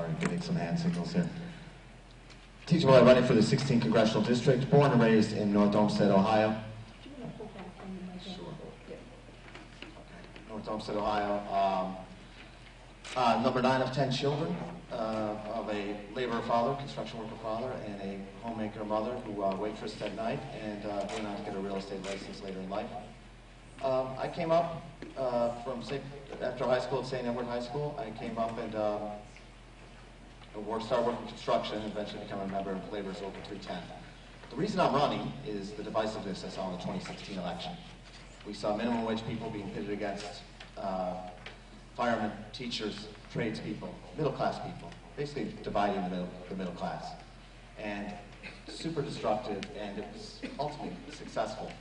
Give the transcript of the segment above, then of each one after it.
Sorry, giving some hand signals here. Teacher Boy, running for the 16th Congressional District, born and raised in North Olmsted, Ohio. Sure. Okay. North Olmsted, Ohio. Number 9 of 10 children of a laborer father, construction worker father, and a homemaker mother who waitressed at night and went on to get a real estate license later in life. I came up after high school at St. Edward High School. I came up and started working construction and eventually became a member of Laborers Local 310. The reason I'm running is the divisiveness I saw in the 2016 election. We saw minimum wage people being pitted against firemen, teachers, tradespeople, middle-class people, basically dividing the middle class. And super destructive, and it was ultimately successful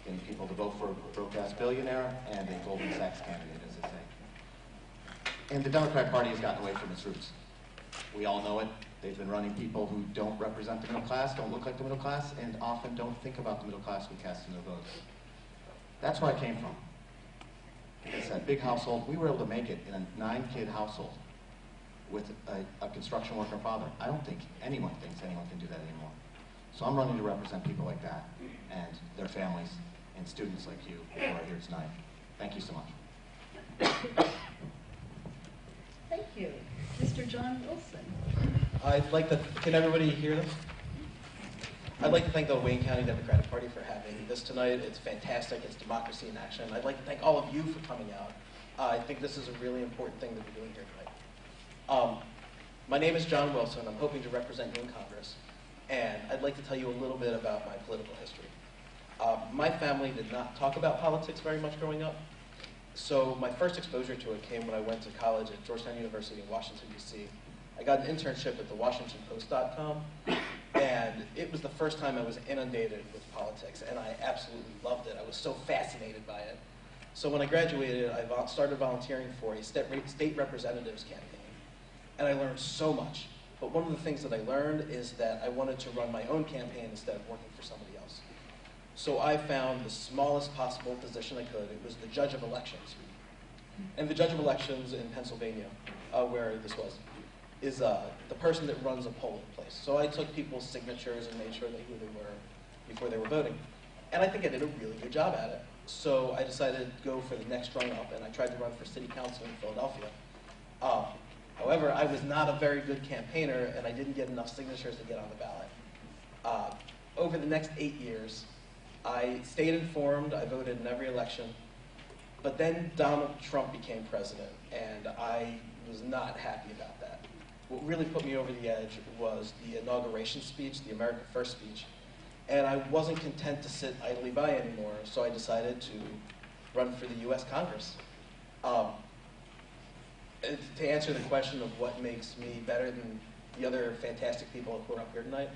getting people to vote for a broke-ass billionaire and a Goldman Sachs candidate, as they say. And the Democratic Party has gotten away from its roots. We all know it. They've been running people who don't represent the middle class, don't look like the middle class, and often don't think about the middle class when casting their votes. That's where I came from. It's that big household. We were able to make it in a 9-kid household with a construction worker father. I don't think anyone thinks anyone can do that anymore. So I'm running to represent people like that and their families and students like you who are here tonight. Thank you so much. Thank you. Mr. John Wilson. I'd like to, can everybody hear this? I'd like to thank the Wayne County Democratic Party for having this tonight. It's fantastic. It's democracy in action. I'd like to thank all of you for coming out. I think this is a really important thing that we're doing here tonight. My name is John Wilson. I'm hoping to represent you in Congress. And I'd like to tell you a little bit about my political history. My family did not talk about politics very much growing up. So my first exposure to it came when I went to college at Georgetown University in Washington, D.C. I got an internship at the WashingtonPost.com, and it was the first time I was inundated with politics, and I absolutely loved it. I was so fascinated by it. So when I graduated, I started volunteering for a state representatives campaign, and I learned so much. But one of the things that I learned is that I wanted to run my own campaign instead of working for somebody else. So I found the smallest possible position I could. It was the judge of elections. And the judge of elections in Pennsylvania, where this was, is the person that runs a polling place. So I took people's signatures and made sure they knew who they were before they were voting. And I think I did a really good job at it. So I decided to go for the next rung up, and I tried to run for city council in Philadelphia. However, I was not a very good campaigner, and I didn't get enough signatures to get on the ballot. Over the next 8 years, I stayed informed. I voted in every election. But then Donald Trump became president, and I was not happy about that. What really put me over the edge was the inauguration speech, the America First speech. And I wasn't content to sit idly by anymore, so I decided to run for the U.S. Congress. To answer the question of what makes me better than the other fantastic people who are up here tonight,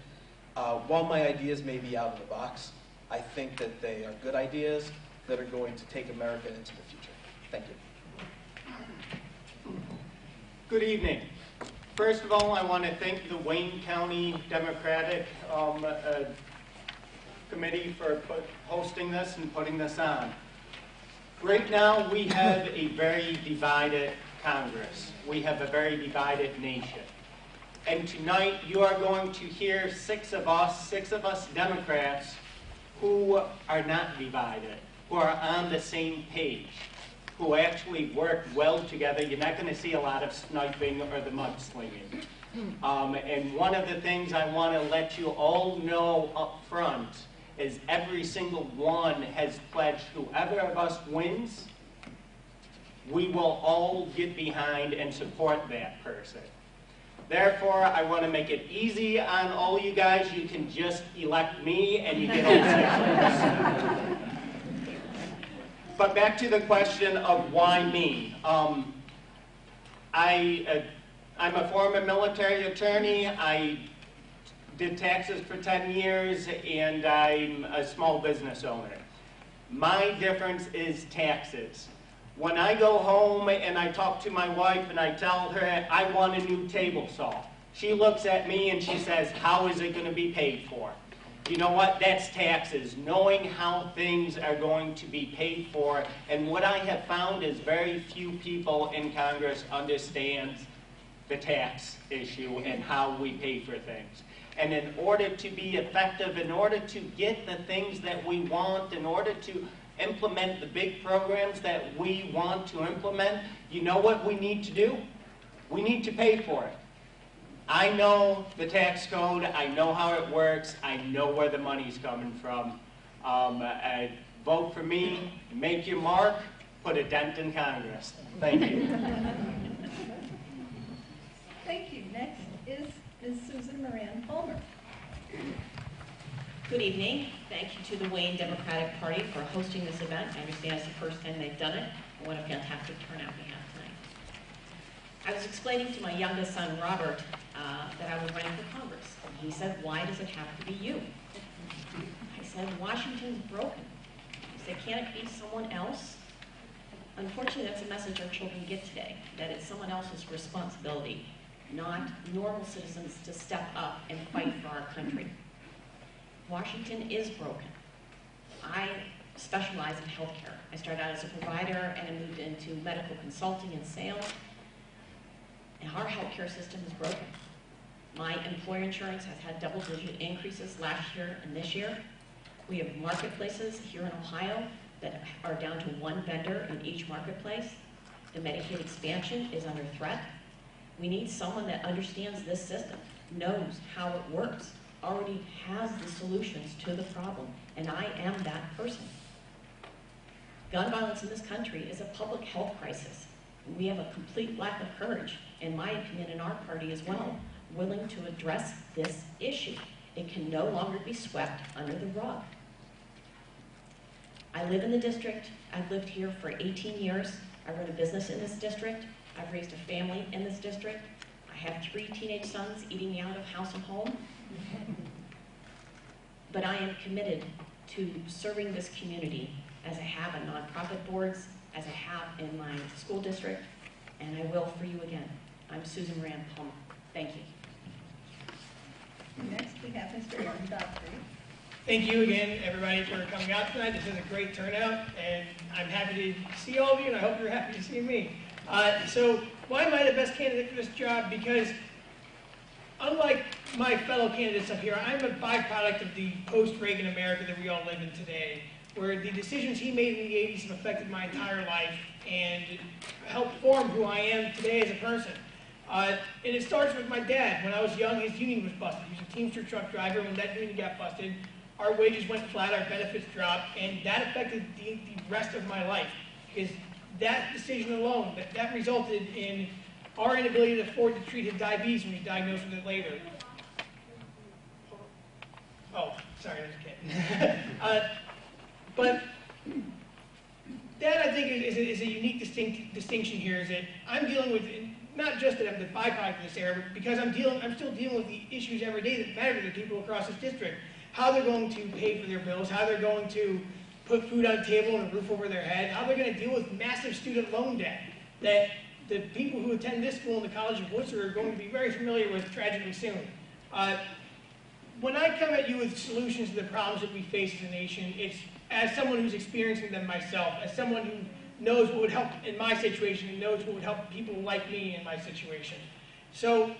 while my ideas may be out of the box, I think that they are good ideas that are going to take America into the future. Thank you. Good evening. First of all, I want to thank the Wayne County Democratic Committee for hosting this and putting this on. Right now, we have a very divided Congress. We have a very divided nation. And tonight, you are going to hear six of us Democrats, who are not divided, who are on the same page, who actually work well together. You're not going to see a lot of sniping or the mudslinging. And one of the things I want to let you all know up front is every single one has pledged whoever of us wins, we will all get behind and support that person. Therefore, I want to make it easy on all you guys. You can just elect me and you get all six of us. But back to the question of why me. I'm a former military attorney. I did taxes for 10 years, and I'm a small business owner. My difference is taxes. When I go home and I talk to my wife and I tell her I want a new table saw, she looks at me and she says, how is it going to be paid for? You know what? That's taxes, knowing how things are going to be paid for. And what I have found is very few people in Congress understand the tax issue and how we pay for things. And in order to be effective, in order to get the things that we want, in order to implement the big programs that we want to implement, you know what we need to do? We need to pay for it. I know the tax code, I know how it works, I know where the money's coming from. Vote for me, make your mark, put a dent in Congress. Thank you. Thank you. Next is Ms. Susan Moran Palmer. Good evening. Thank you to the Wayne Democratic Party for hosting this event. I understand it's the first time they've done it. What a fantastic turnout we have tonight. I was explaining to my youngest son, Robert, that I was running for Congress. And he said, "Why does it have to be you?" I said, "Washington's broken." I said, "Can't it be someone else?" Unfortunately, that's a message our children get today, that it's someone else's responsibility, not normal citizens to step up and fight for our country. Washington is broken. I specialize in healthcare. I started out as a provider and I moved into medical consulting and sales. And our healthcare system is broken. My employer insurance has had double-digit increases last year and this year. We have marketplaces here in Ohio that are down to one vendor in each marketplace. The Medicaid expansion is under threat. We need someone that understands this system, knows how it works, already has the solutions to the problem, and I am that person. Gun violence in this country is a public health crisis. We have a complete lack of courage, in my opinion, in our party as well, willing to address this issue. It can no longer be swept under the rug. I live in the district. I've lived here for 18 years. I run a business in this district. I've raised a family in this district. I have 3 teenage sons eating me out of house and home. But I am committed to serving this community as I have on nonprofit boards, as I have in my school district, and I will for you again. I'm Susan Moran Palmer. Thank you. Next we have Mr. Ron Godfrey. Thank you again, everybody, for coming out tonight. This is a great turnout, and I'm happy to see all of you, and I hope you're happy to see me. So why am I the best candidate for this job? Because unlike my fellow candidates up here, I'm a byproduct of the post-Reagan America that we all live in today, where the decisions he made in the 80s have affected my entire life and helped form who I am today as a person. And it starts with my dad. When I was young, his union was busted. He was a Teamster truck driver. When that union got busted, our wages went flat, our benefits dropped, and that affected the rest of my life. Because that decision alone, that resulted in our inability to afford to treat his diabetes when he was diagnosed with it later. Oh, sorry, there's a kid. But that, I think, is a unique distinction here, is that I'm dealing with, not just that I'm the byproduct of this era, but because I'm still dealing with the issues every day that matter to the people across this district. How they're going to pay for their bills, how they're going to put food on the table and a roof over their head, how they're going to deal with massive student loan debt that the people who attend this school and the College of Worcester are going to be very familiar with tragically soon. When I come at you with solutions to the problems that we face as a nation, it's as someone who's experiencing them myself, as someone who knows what would help in my situation and knows what would help people like me in my situation. So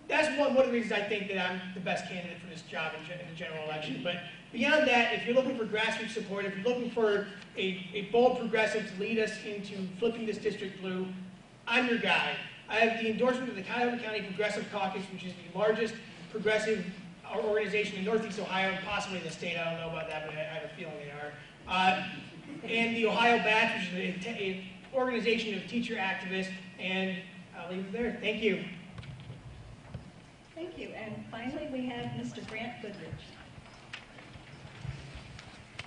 that's one of the reasons I think that I'm the best candidate for this job in the general election. But beyond that, if you're looking for grassroots support, if you're looking for a bold progressive to lead us into flipping this district blue, I'm your guy. I have the endorsement of the Cuyahoga County Progressive Caucus, which is the largest progressive organization in Northeast Ohio, and possibly in the state. I don't know about that, but I have a feeling they are. And the Ohio Batch, which is an organization of teacher activists. And I'll leave it there. Thank you. Thank you. And finally, we have Mr. Grant Goodrich.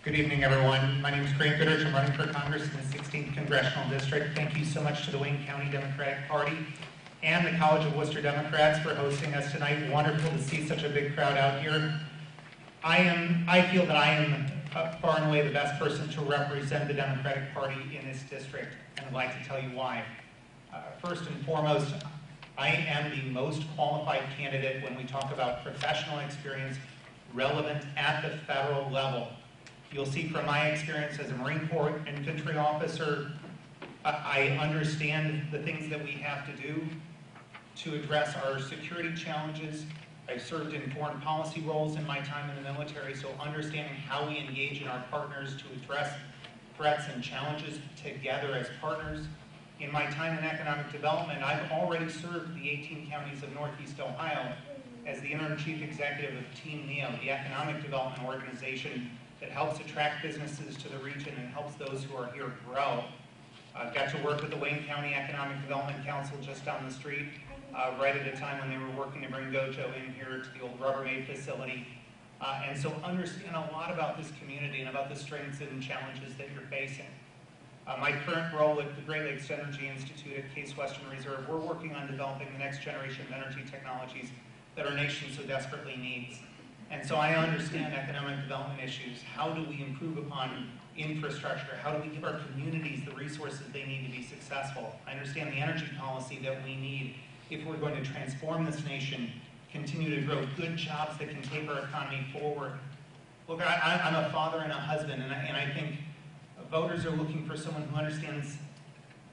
Good evening, everyone. My name is Grant Goodrich. I'm running for Congress in the 16th Congressional District. Thank you so much to the Wayne County Democratic Party and the College of Worcester Democrats for hosting us tonight. Wonderful to see such a big crowd out here. I feel that I am far and away the best person to represent the Democratic Party in this district, and I'd like to tell you why. First and foremost, I am the most qualified candidate when we talk about professional experience relevant at the federal level. You'll see from my experience as a Marine Corps infantry officer, I understand the things that we have to do to address our security challenges. I've served in foreign policy roles in my time in the military, so understanding how we engage in our partners to address threats and challenges together as partners. In my time in economic development, I've already served the 18 counties of Northeast Ohio as the interim chief executive of Team NEO, the economic development organization that helps attract businesses to the region and helps those who are here grow. I've got to work with the Wayne County Economic Development Council just down the street, right at a time when they were working to bring Gojo in here to the old Rubbermaid facility. And so understand a lot about this community and about the strengths and challenges that you're facing. My current role at the Great Lakes Energy Institute at Case Western Reserve, we're working on developing the next generation of energy technologies that our nation so desperately needs. And so I understand economic development issues. How do we improve upon infrastructure? How do we give our communities the resources they need to be successful? I understand the energy policy that we need if we're going to transform this nation, continue to grow good jobs that can take our economy forward. Look, I'm a father and a husband, and I think voters are looking for someone who understands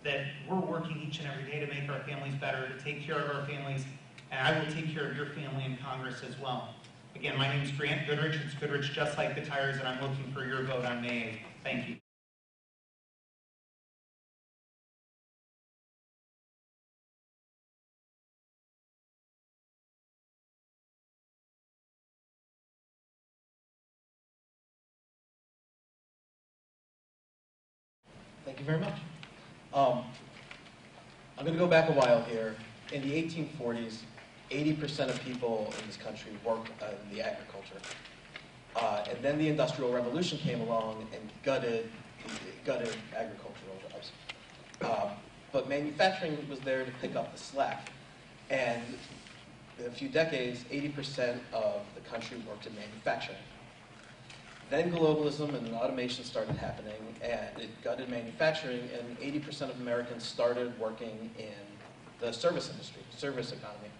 that we're working each and every day to make our families better, to take care of our families, and I will take care of your family in Congress as well. Again, my name is Grant Goodrich. It's Goodrich Just Like the Tires, and I'm looking for your vote on May 8th. Thank you. Thank you very much. I'm going to go back a while here. In the 1840s, 80% of people in this country worked in the agriculture. And then the Industrial Revolution came along and gutted agricultural jobs. But manufacturing was there to pick up the slack. And in a few decades, 80% of the country worked in manufacturing. Then globalism and automation started happening, and it gutted manufacturing, and 80% of Americans started working in the service industry, service economy.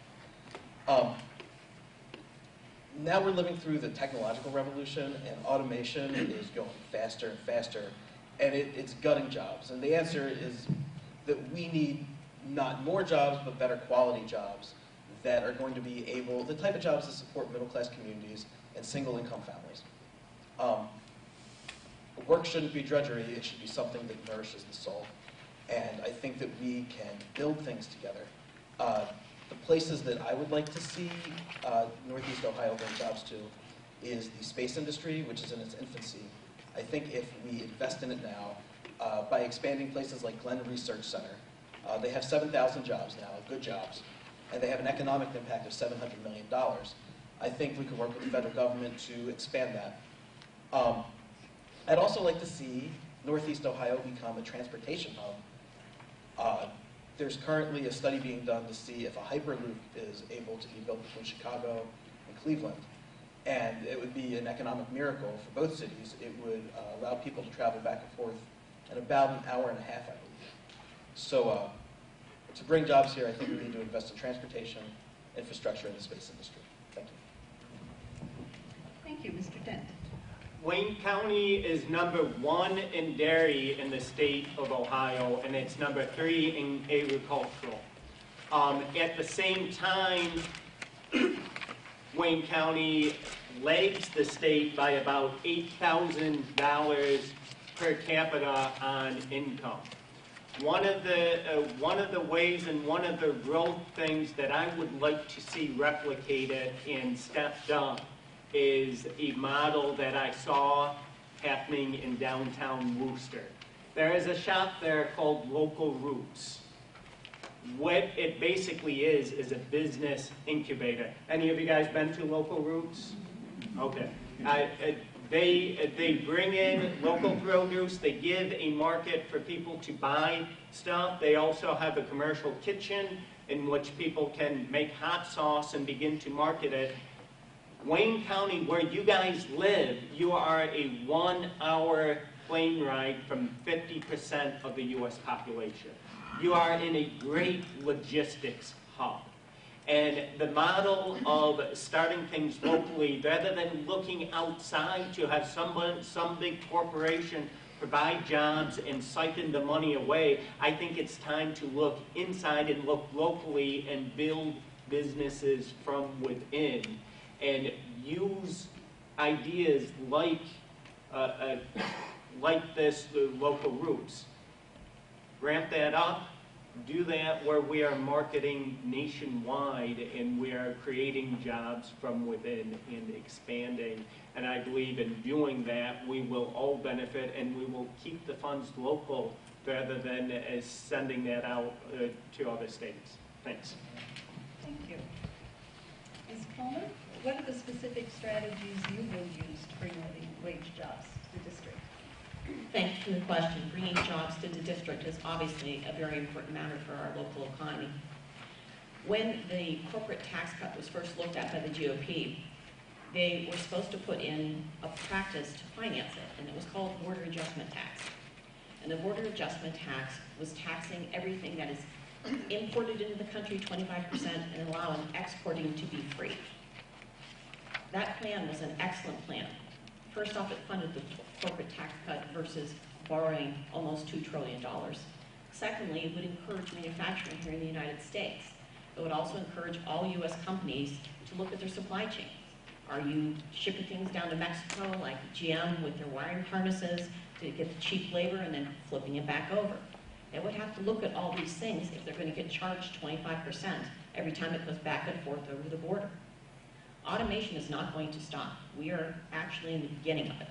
Now we're living through the technological revolution, and automation is going faster and faster, and it's gutting jobs. And the answer is that we need not more jobs, but better quality jobs that are going to be able, the type of jobs that support middle-class communities and single-income families. Work shouldn't be drudgery, it should be something that nourishes the soul. And I think that we can build things together. The places that I would like to see Northeast Ohio bring jobs to is the space industry, which is in its infancy. I think if we invest in it now, by expanding places like Glenn Research Center, they have 7,000 jobs now, good jobs, and they have an economic impact of $700 million. I think we could work with the federal government to expand that. I'd also like to see Northeast Ohio become a transportation hub. There's currently a study being done to see if a Hyperloop is able to be built between Chicago and Cleveland. And it would be an economic miracle for both cities. It would allow people to travel back and forth in about an hour and a half, I believe. So to bring jobs here, I think we need to invest in transportation, infrastructure, and the space industry. Thank you. Thank you, Mr. Dent. Wayne County is #1 in dairy in the state of Ohio, and it's #3 in agricultural. At the same time, Wayne County lags the state by about $8,000 per capita on income. One of the ways and one of the growth things that I would like to see replicated and stepped up is a model that I saw happening in downtown Worcester. There is a shop there called Local Roots. What it basically is a business incubator. Any of you guys been to Local Roots? Okay. They bring in local produce. They give a market for people to buy stuff. They also have a commercial kitchen in which people can make hot sauce and begin to market it. Wayne County, where you guys live, you are a 1-hour plane ride from 50% of the U.S. population. You are in a great logistics hub. And the model of starting things locally, rather than looking outside to have some big corporation provide jobs and siphon the money away. I think it's time to look inside and look locally and build businesses from within and use ideas like this, the local roots. Ramp that up, do that where we are marketing nationwide and we are creating jobs from within and expanding. And I believe in doing that, we will all benefit and we will keep the funds local rather than as sending that out to other states. Thanks. Thank you. Ms. Coleman, what are the specific strategies you will use to bring wage jobs to the district? Thank you for the question. Bringing jobs to the district is obviously a very important matter for our local economy. When the corporate tax cut was first looked at by the GOP, they were supposed to put in a practice to finance it, and it was called border adjustment tax. And the border adjustment tax was taxing everything that is imported into the country 25% and allowing exporting to be free. That plan was an excellent plan. First off, it funded the corporate tax cut versus borrowing almost $2 trillion. Secondly, it would encourage manufacturing here in the United States. It would also encourage all U.S. companies to look at their supply chains. Are you shipping things down to Mexico like GM with their wiring harnesses to get the cheap labor and then flipping it back over? They would have to look at all these things if they're going to get charged 25% every time it goes back and forth over the border. Automation is not going to stop. We are actually in the beginning of it.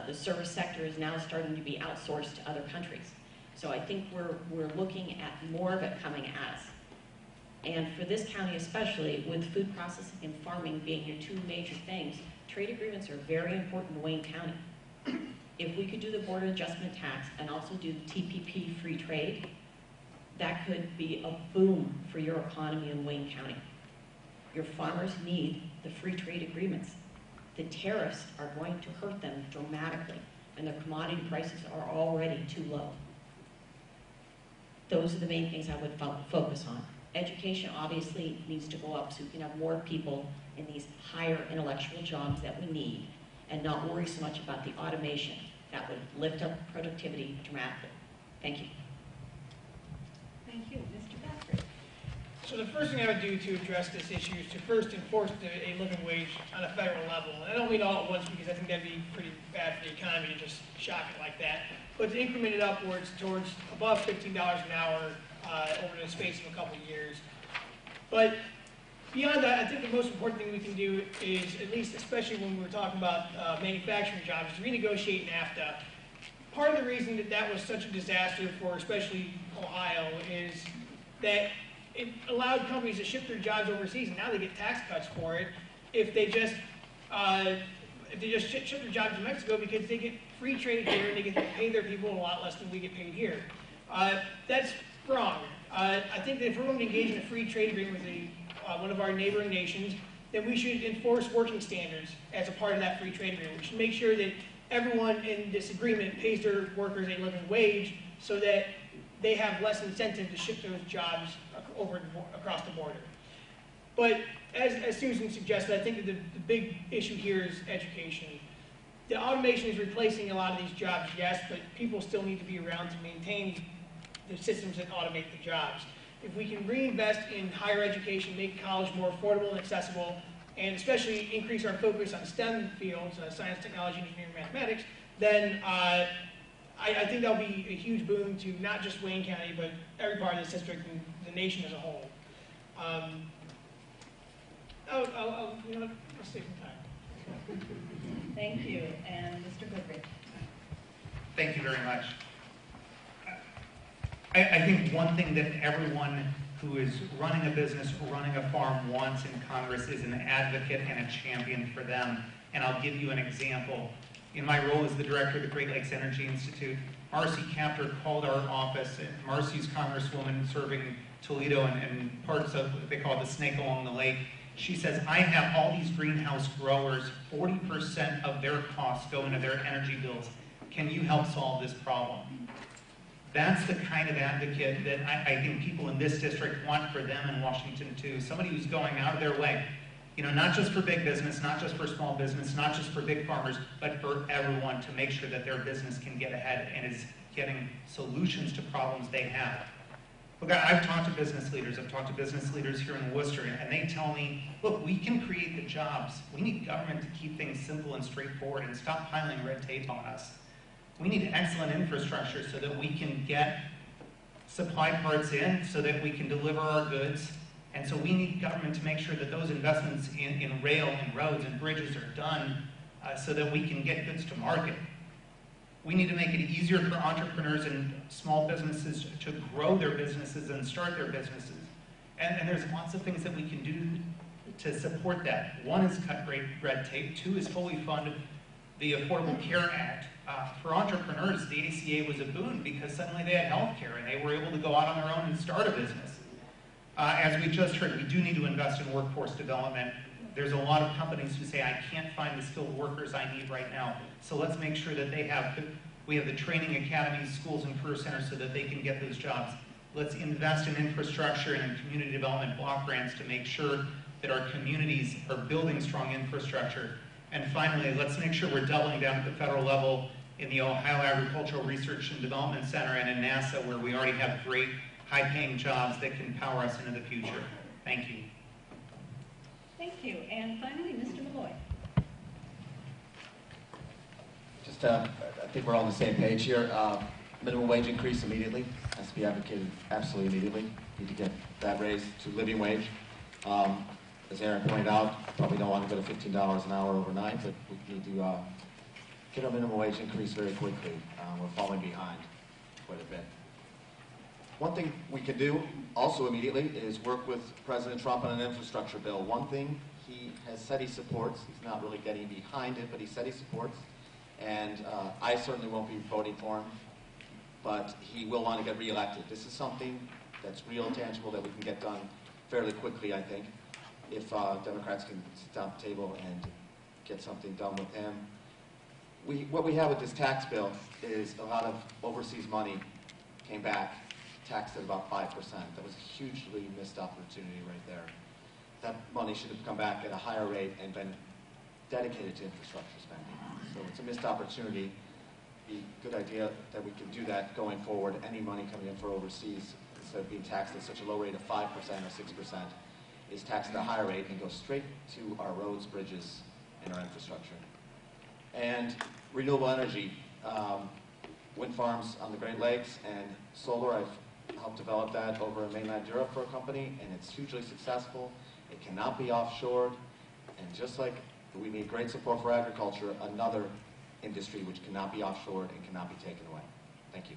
The service sector is now starting to be outsourced to other countries. So I think we're looking at more of it coming at us. And for this county especially, with food processing and farming being your two major things, trade agreements are very important in Wayne County. If we could do the border adjustment tax and also do the TPP free trade, that could be a boom for your economy in Wayne County. Your farmers need the free trade agreements. The tariffs are going to hurt them dramatically, and their commodity prices are already too low. Those are the main things I would focus on. Education obviously needs to go up so we can have more people in these higher intellectual jobs that we need and not worry so much about the automation. That would lift up productivity dramatically. Thank you. Thank you. Mr. Guthrie. So the first thing I would do to address this issue is to first enforce a living wage on a federal level. And I don't mean all at once because I think that'd be pretty bad for the economy to just shock it like that. But to increment it upwards towards above $15 an hour over the space of a couple of years. But beyond that, I think the most important thing we can do is, at least especially when we're talking about manufacturing jobs, is renegotiate NAFTA. Part of the reason that that was such a disaster for especially Ohio is that it allowed companies to ship their jobs overseas, and now they get tax cuts for it if they just ship their jobs to Mexico because they get free trade here and they get to pay their people a lot less than we get paid here. That's wrong. I think that if we're going to engage in a free trade agreement with one of our neighboring nations, then we should enforce working standards as a part of that free trade agreement. We should make sure that everyone in this agreement pays their workers a living wage so that they have less incentive to ship those jobs across the border. But as Susan suggested, I think that the big issue here is education. The automation is replacing a lot of these jobs, yes, but people still need to be around to maintain the systems that automate the jobs. If we can reinvest in higher education, make college more affordable and accessible, and especially increase our focus on STEM fields, science, technology, engineering, mathematics, then I think that'll be a huge boon to not just Wayne County, but every part of this district and the nation as a whole. I'll save some time. Thank you. And Mr. Goodrich. Thank you very much. I think one thing that everyone who is running a business or running a farm wants in Congress is an advocate and a champion for them. And I'll give you an example. In my role as the director of the Great Lakes Energy Institute, Marcy Kaptur called our office, and Marcy's congresswoman serving Toledo and parts of what they call the snake along the lake. She says, I have all these greenhouse growers, 40% of their costs go into their energy bills. Can you help solve this problem? That's the kind of advocate that I think people in this district want for them in Washington too. Somebody who's going out of their way You know, not just for big business, not just for small business, not just for big farmers, but for everyone to make sure that their business can get ahead and is getting solutions to problems they have. Look, I've talked to business leaders. I've talked to business leaders here in Worcester, and they tell me, look, we can create the jobs. We need government to keep things simple and straightforward and stop piling red tape on us. We need excellent infrastructure so that we can get supply parts in, so that we can deliver our goods. And so we need government to make sure that those investments in rail and roads and bridges are done so that we can get goods to market. We need to make it easier for entrepreneurs and small businesses to grow their businesses and start their businesses. And there's lots of things that we can do to support that. One is cut red tape. Two is fully fund the Affordable Care Act. For entrepreneurs, the ACA was a boon because suddenly they had health care and they were able to go out on their own and start a business. As we just heard, we do need to invest in workforce development. There's a lot of companies who say, I can't find the skilled workers I need right now. So let's make sure that we have the training academies, schools, and career centers so that they can get those jobs. Let's invest in infrastructure and in community development block grants to make sure that our communities are building strong infrastructure. And finally, let's make sure we're doubling down at the federal level in the Ohio Agricultural Research and Development Center and in NASA, where we already have great high-paying jobs that can power us into the future. Thank you. Thank you. And finally, Mr. Malloy. Just, I think we're all on the same page here. Minimum wage increase immediately has to be advocated absolutely immediately. Need to get that raised to living wage. As Aaron pointed out, probably don't want to go to $15 an hour overnight, but we need to get our minimum wage increase very quickly. We're falling behind quite a bit. One thing we can do also immediately is work with President Trump on an infrastructure bill. One thing he has said he supports, he's not really getting behind it, but he said he supports, and I certainly won't be voting for him, but he will want to get reelected. This is something that's real, tangible, that we can get done fairly quickly, I think, if Democrats can sit down at the table and get something done with him. What we have with this tax bill is a lot of overseas money came back, taxed at about 5%. That was a hugely missed opportunity right there. That money should have come back at a higher rate and been dedicated to infrastructure spending. So it's a missed opportunity. Be a good idea that we can do that going forward. Any money coming in for overseas, instead of being taxed at such a low rate of 5% or 6%, is taxed at a higher rate and goes straight to our roads, bridges, and our infrastructure. And renewable energy, wind farms on the Great Lakes and solar, I've helped develop that over in mainland Europe for a company, and it's hugely successful. It cannot be offshored, and just like we need great support for agriculture, another industry which cannot be offshored and cannot be taken away. Thank you.